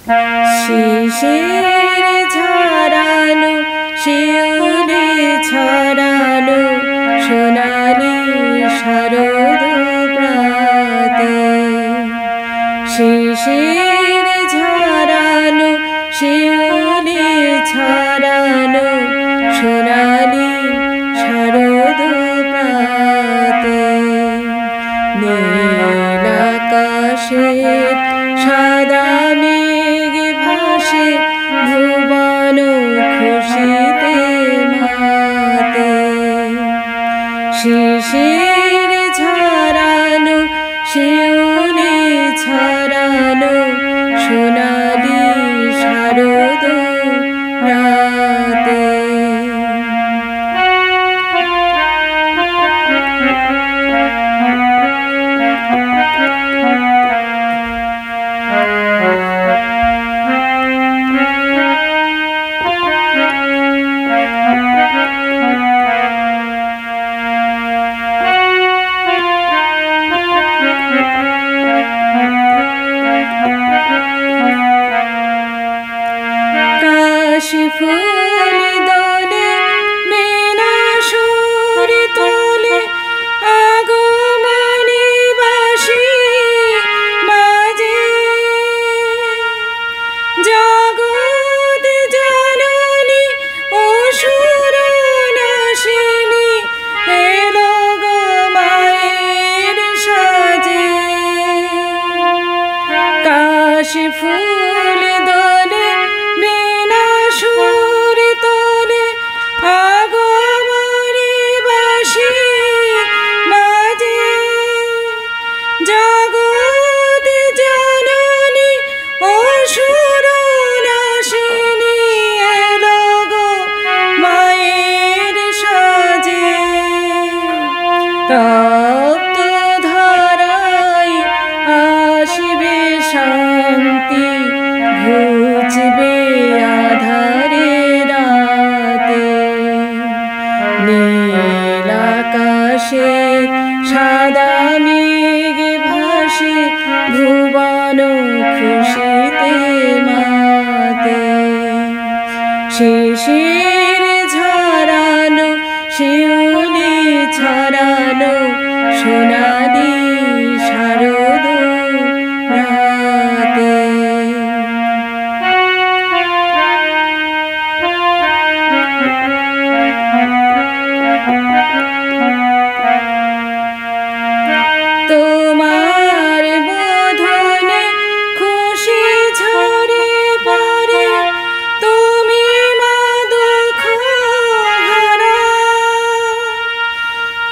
শিশির ঝরানো শিউলি ছড়ানো সোনালি শারদ প্রাতে। শিশির ঝরানো শিউলি ছড়ানো সোনালি শারদ প্রাতে। নীল আকাশের সাদা মেঘ ভাসে ভুবন খুশিতে মাতে। শিশির ঝরানো শিউলি ছড়ানো সোনালি শারদ প্রাতে। কাশি ফুল দোলে মেনা সুর তোলে আগমনী বাসি মাঝে। জগৎ জননী অসুর নাশিনী এলো গো মায়ের সাজে। কাশি ফুল দোলে মেনা সুর তোলে আগমনী বাসি মাঝে। জগৎ জননী অসুর নাশিনী এলো গো মায়ের সাজে। তপ্ত ধরায় আসবে শান্তি ঘুচবে আধারে রাতে। নীল আকাশের সাদা মেঘ ভাসে ভুবন খুশিতে মাতে। শিশির ঝরানো শিউলি ছড়ানো সোনালি শারদ প্রাতে। তোমার বোধনে খুশি ঝরে পড়ে তুমি মা দুঃখ হারা।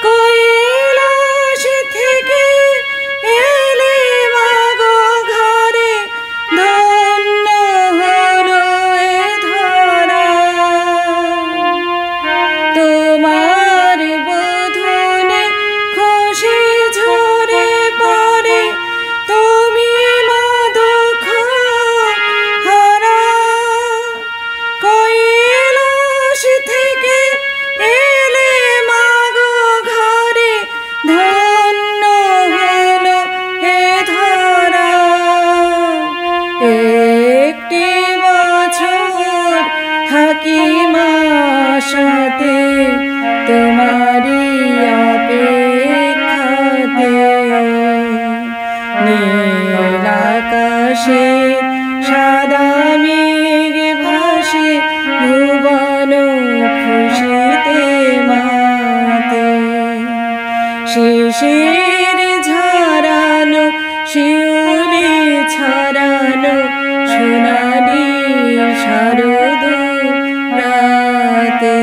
কৈলাস থেকে এলে মাগো ঘরে ধন্য হলো এ ধরা। তোমার বোধনে খুশি ঝরে পড়ে তুমি মা দুঃখ হারা। কৈলাস থেকে এলে মাগো ঘরে ধন্য হলো এ ধরা। একটি বছর থাকি মা সাথে তোমারি অপেক্ষাতে। নীল আকাশের সাদা মেঘ ভাসে ভুবন খুশিতে মাতে। শিশির ঝরানো শিউলি ছড়ানো সোনালি শারদ প্রাতে।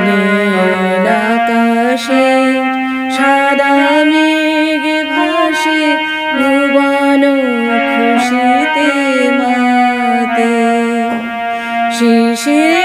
নীল আকাশের সাদা মেঘ ভাসে ভুবন খুশিতে মাতে। শিশির